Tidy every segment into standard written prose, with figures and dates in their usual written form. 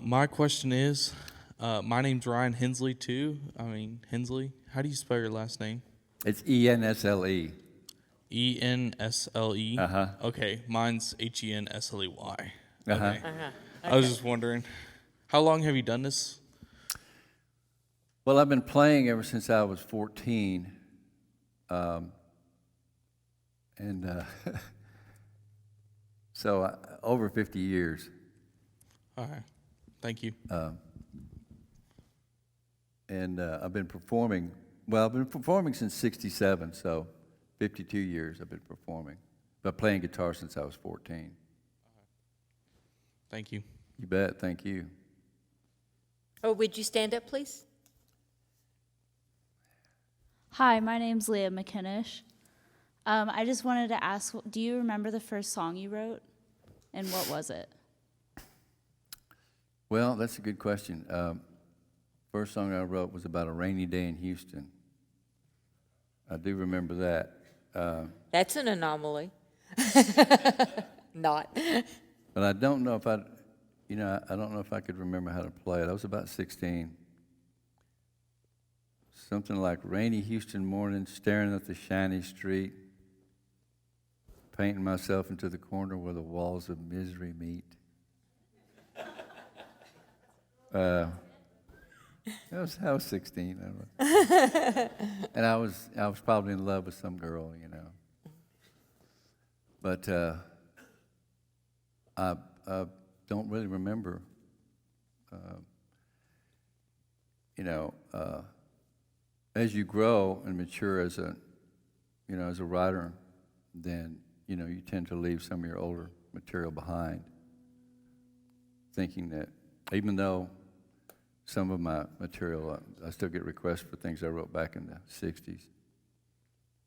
My question is, my name's Ryan Hensley too. Hensley. How do you spell your last name? It's Ensle. Ensle. Uh-huh. Okay, mine's Hensley. Okay. Uh-huh. I was just wondering, how long have you done this? Well, I've been playing ever since I was 14. So over 50 years. All right. Thank you. I've been performing. Well, I've been performing since '67, so 52 years I've been performing. But playing guitar since I was 14. Thank you. You bet. Thank you. Oh, would you stand up, please? Hi, my name's Leah McKinnish. I just wanted to ask, do you remember the first song you wrote, and what was it? Well, that's a good question. First song I wrote was about a rainy day in Houston. I do remember that. That's an anomaly. Not. But I don't know if I don't know if I could remember how to play it. I was about 16. Something like rainy Houston morning, staring at the shiny street, painting myself into the corner where the walls of misery meet. I was 16, I don't know. And I was probably in love with some girl, you know. But I don't really remember. As you grow and mature as a writer, then you tend to leave some of your older material behind, thinking that even though some of my material, I still get requests for things I wrote back in the 60s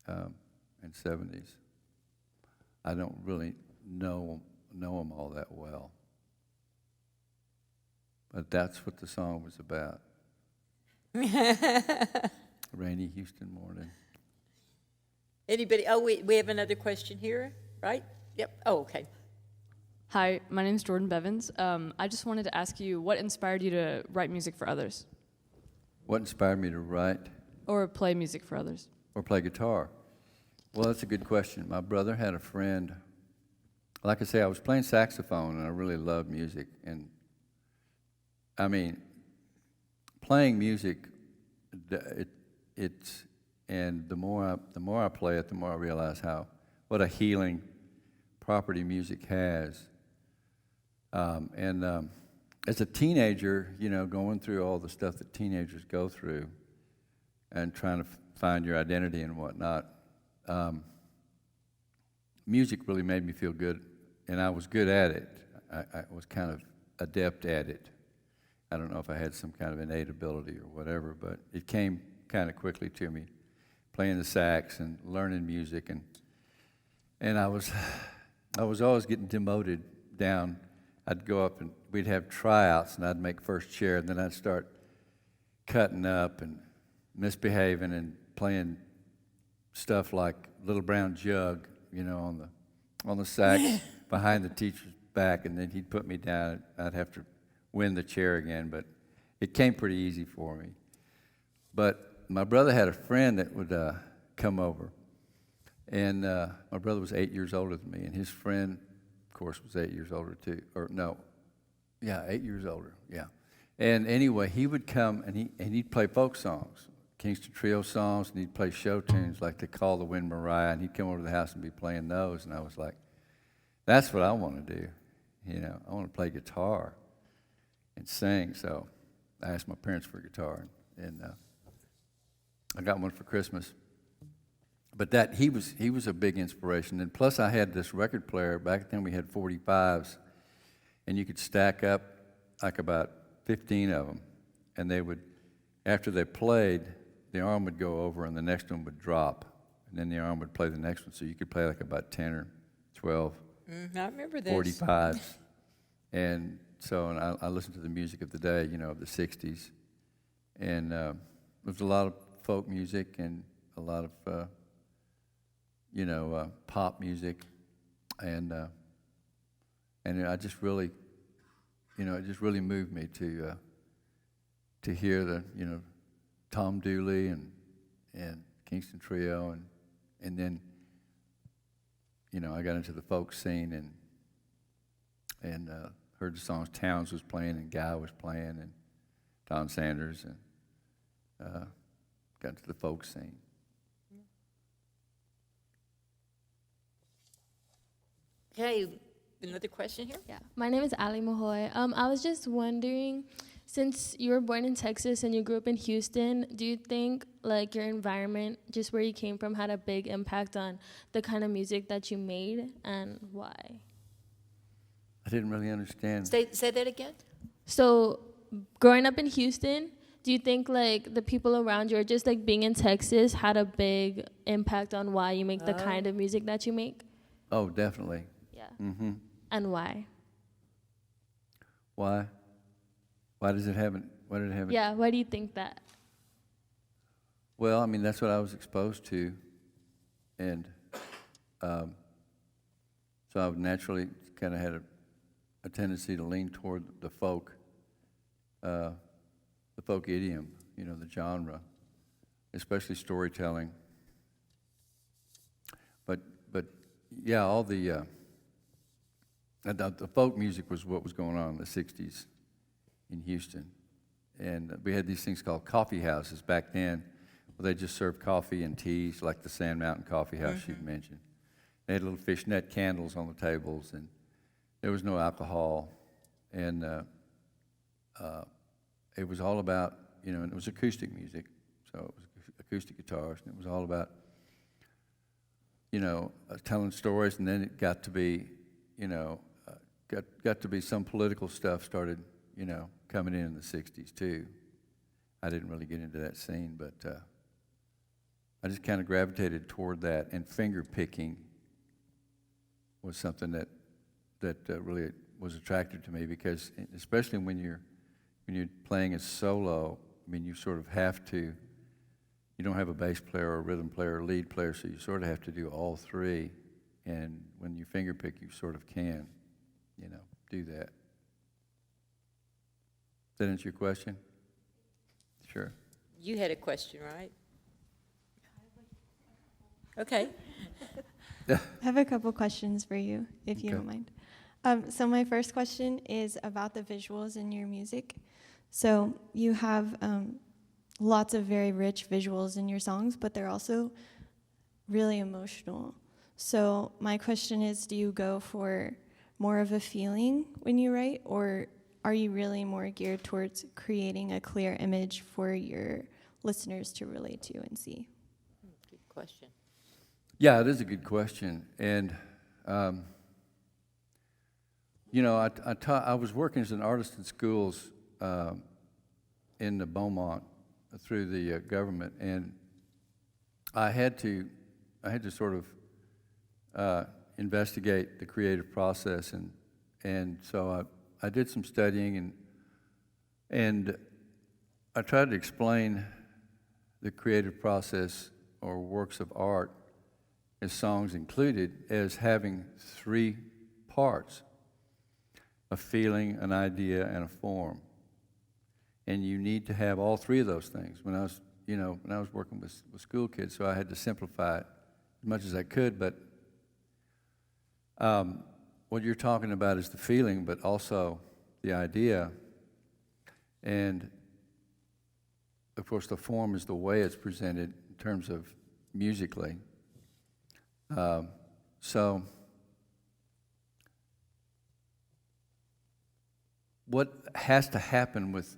and 70s. I don't really know them all that well. But that's what the song was about. Rainy Houston morning. Anybody? Oh, we have another question here, right? Yep. Oh, okay. Hi, my name is Jordan Bevins. I just wanted to ask you, what inspired you to write music for others? What inspired me to write? Or play music for others? Or play guitar? Well, that's a good question. My brother had a friend. Like I say, I was playing saxophone, and I really loved music. And, playing music, and the more I play it, the more I realize what a healing property music has. As a teenager, going through all the stuff that teenagers go through and trying to find your identity and whatnot, music really made me feel good, and I was good at it. I was kind of adept at it. I don't know if I had some kind of innate ability or whatever, but it came kind of quickly to me, playing the sax and learning music, and I was always getting demoted down. I'd go up and we'd have tryouts, and I'd make first chair, and then I'd start cutting up and misbehaving and playing stuff like Little Brown Jug, on the sax behind the teacher's back, and then he'd put me down. I'd have to win the chair again, but it came pretty easy for me. But my brother had a friend that would come over, and my brother was 8 years older than me, and his friend, of course, was 8 years older too. 8 years older, yeah. And anyway, he would come, and he'd play folk songs, Kingston Trio songs, and he'd play show tunes like "To Call the Wind Mariah," and he'd come over to the house and be playing those, and I was like, that's what I want to do. I want to play guitar and sing. So I asked my parents for a guitar, and I got one for Christmas. But he was a big inspiration. And plus I had this record player. Back then we had 45s, and you could stack up like about 15 of them. And they would, after they played, the arm would go over and the next one would drop. And then the arm would play the next one. So you could play like about 10 or 12. I remember this. 45s. And I listened to the music of the day, of the 60s. And there's a lot of folk music and a lot of, pop music, and I just really, it just really moved me to hear the, Tom Dooley and Kingston Trio, and then, I got into the folk scene and heard the songs Townes was playing and Guy was playing and Don Sanders, and got into the folk scene. Okay, another question here? Yeah, my name is Ali Mahoy. I was just wondering, since you were born in Texas and you grew up in Houston, do you think like your environment, just where you came from, had a big impact on the kind of music that you made, and why? I didn't really understand. Say that again? So, growing up in Houston, do you think like the people around you, or just like being in Texas, had a big impact on why you make the kind of music that you make? Oh, definitely. Yeah. Mm-hmm. And why? Why? Why did it have? Yeah, why do you think that? Well, I mean, that's what I was exposed to, and so I've naturally kind of had a tendency to lean toward the folk idiom, the genre, especially storytelling. But yeah, all the folk music was what was going on in the '60s in Houston, and we had these things called coffee houses back then, where they just served coffee and teas, like the Sand Mountain Coffee House you mentioned. They had little fishnet candles on the tables, and there was no alcohol, and it was all about, and it was acoustic music, so it was acoustic guitars, and it was all about, telling stories, and then it got to be, got to be some political stuff started, coming in the '60s too. I didn't really get into that scene, but I just kind of gravitated toward that, and finger picking was something that really was attractive to me, because especially when you're playing a solo, I mean, you sort of have to. You don't have a bass player or a rhythm player or lead player, so you sort of have to do all three. And when you finger pick, you sort of can, do that. Does that answer your question? Sure. You had a question, right? Okay. I have a couple questions for you, if you Okay. don't mind. So my first question is about the visuals in your music. So you have lots of very rich visuals in your songs, but they're also really emotional. So my question is, do you go for more of a feeling when you write, or are you really more geared towards creating a clear image for your listeners to relate to and see? Good question. Yeah, it is a good question, and I was working as an artist in schools in the Beaumont through the government, and I had to sort of investigate the creative process, and so I did some studying, and I tried to explain the creative process or works of art, as songs included, as having three parts: a feeling, an idea, and a form. And you need to have all three of those things. When I was working with school kids, so I had to simplify it as much as I could. But what you're talking about is the feeling, but also the idea. And of course, the form is the way it's presented in terms of musically. So what has to happen with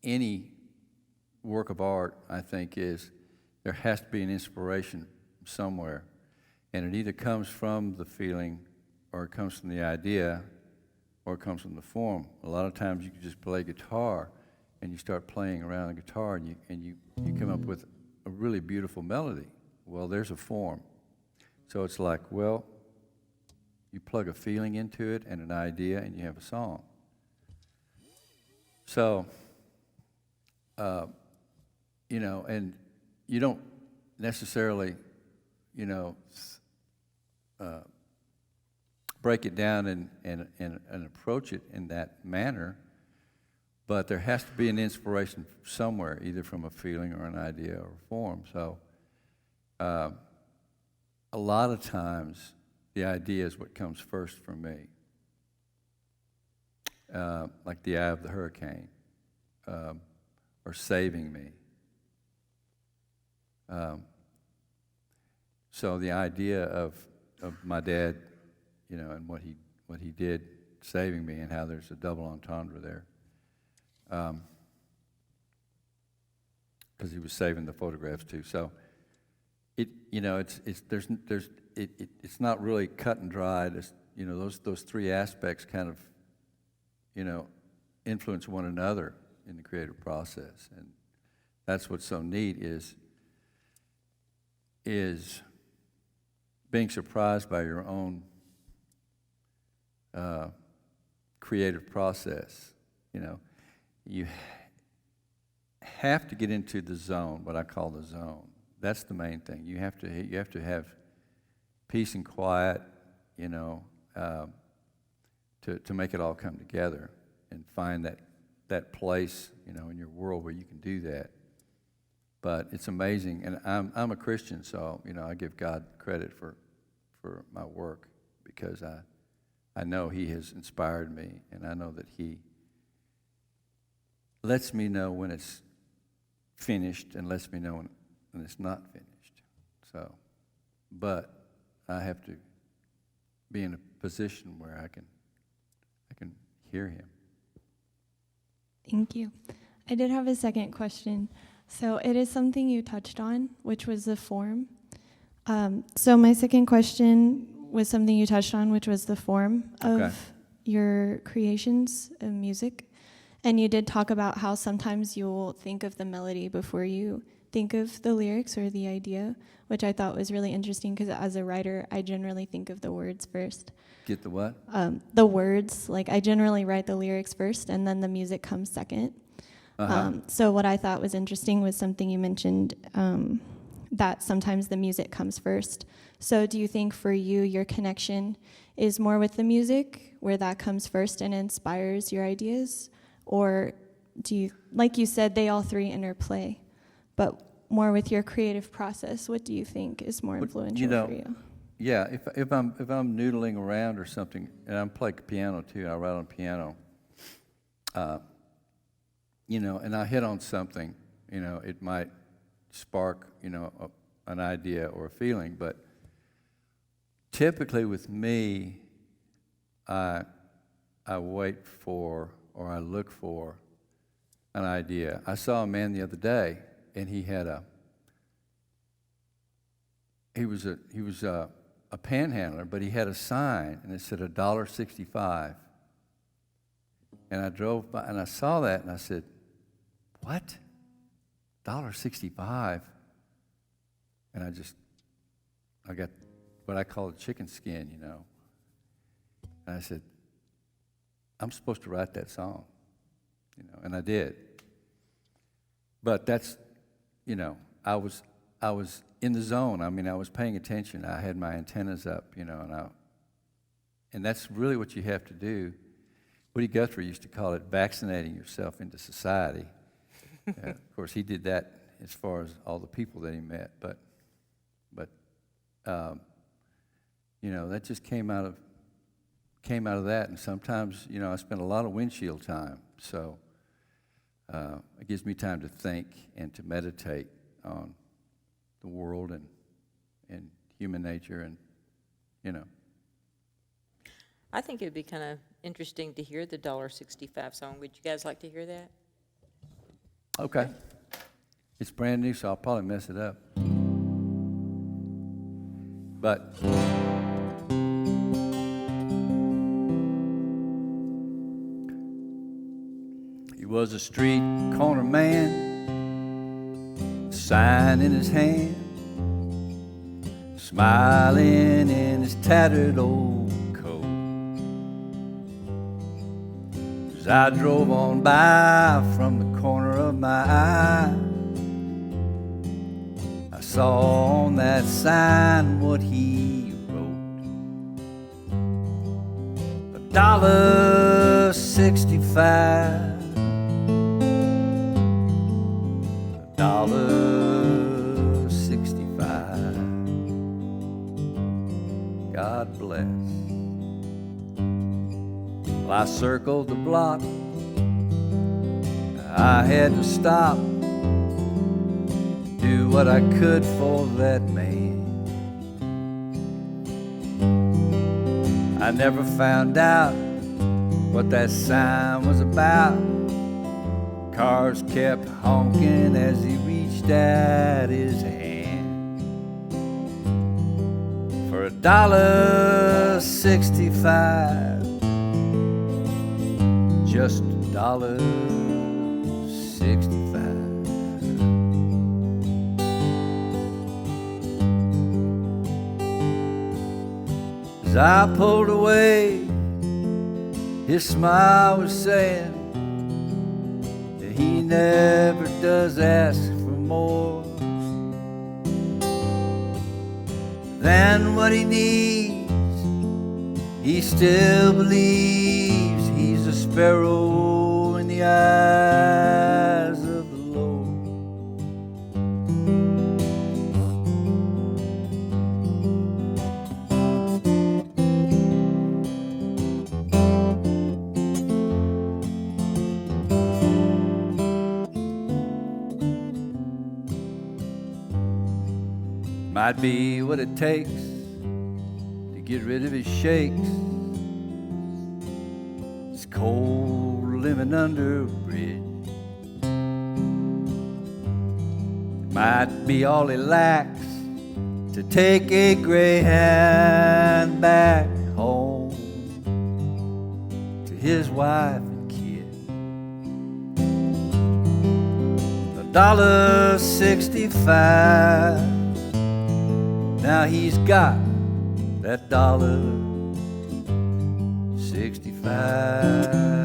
any work of art, I think, is there has to be an inspiration somewhere. And it either comes from the feeling, or it comes from the idea, or it comes from the form. A lot of times you can just play guitar, and you start playing around the guitar, and you come up with a really beautiful melody. Well, there's a form. So it's like, well, you plug a feeling into it and an idea, and you have a song. So you know, and you don't necessarily, you know, break it down and approach it in that manner, but there has to be an inspiration somewhere, either from a feeling or an idea or a form. So a lot of times the idea is what comes first for me, like The Eye of the Hurricane, or Saving Me. So the idea of my dad, you know, and what he did saving me, and how there's a double entendre there, because he was saving the photographs too. So it, you know, it's not really cut and dried. It's, you know, those three aspects kind of, you know, influence one another in the creative process, and that's what's so neat is being surprised by your own creative process. You know, you have to get into the zone, what I call the zone. That's the main thing. You have to have peace and quiet, you know, to make it all come together and find that place, you know, in your world where you can do that. But it's amazing, and I'm a Christian, so, you know, I give God credit for my work, because I know He has inspired me, and I know that He lets me know when it's finished and lets me know when it's not finished. So, but I have to be in a position where I can hear Him. Thank you. I did have a second question. So it is something you touched on, which was the form. So my second question was something you touched on, which was the form of your creations of music. And you did talk about how sometimes you'll think of the melody before you think of the lyrics or the idea, which I thought was really interesting, because as a writer, I generally think of the words first. Get the what? The words. Like, I generally write the lyrics first, and then the music comes second. So what I thought was interesting was something you mentioned, that sometimes the music comes first. So do you think for you, your connection is more with the music, where that comes first and inspires your ideas? Or do you, like you said, they all three interplay, but more with your creative process, what do you think is more influential for you? Yeah, if I'm noodling around or something, and I'm playing piano too, I write on piano, you know, and I hit on something, you know, it might spark, you know, an idea or a feeling, but typically with me, I wait for, or I look for an idea. I saw a man the other day, and he was a panhandler, but he had a sign, and it said $1.65. And I drove by, and I saw that, and I said, what? $1.65? And I got what I call a chicken skin, you know. And I said, I'm supposed to write that song, you know, and I did. But that's, you know, I was in the zone. I mean, I was paying attention. I had my antennas up, you know, and that's really what you have to do. Woody Guthrie used to call it vaccinating yourself into society. Of course, he did that as far as all the people that he met, but you know, that just came out of that. And sometimes, you know, I spend a lot of windshield time, so it gives me time to think and to meditate on the world and human nature, and, you know. I think it would be kind of interesting to hear the $1.65 song. Would you guys like to hear that? Okay. It's brand new, so I'll probably mess it up. But he was a street corner man, sign in his hand, smiling in his tattered old coat. As I drove on by from the corner of my eye, saw on that sign what he wrote. $1.65. $1.65. God bless. Well, I circled the block. I had to stop, do what I could for that man. I never found out what that sign was about. Cars kept honking as he reached out his hand. For $1.65, just $1.65. As I pulled away, his smile was saying that he never does ask for more than what he needs. He still believes he's a sparrow in the eyes of the Lord. Might be what it takes to get rid of his shakes. It's cold living under a bridge. Might be all he lacks to take a Greyhound back home to his wife and kid. $1.65. Now he's got that $1.65.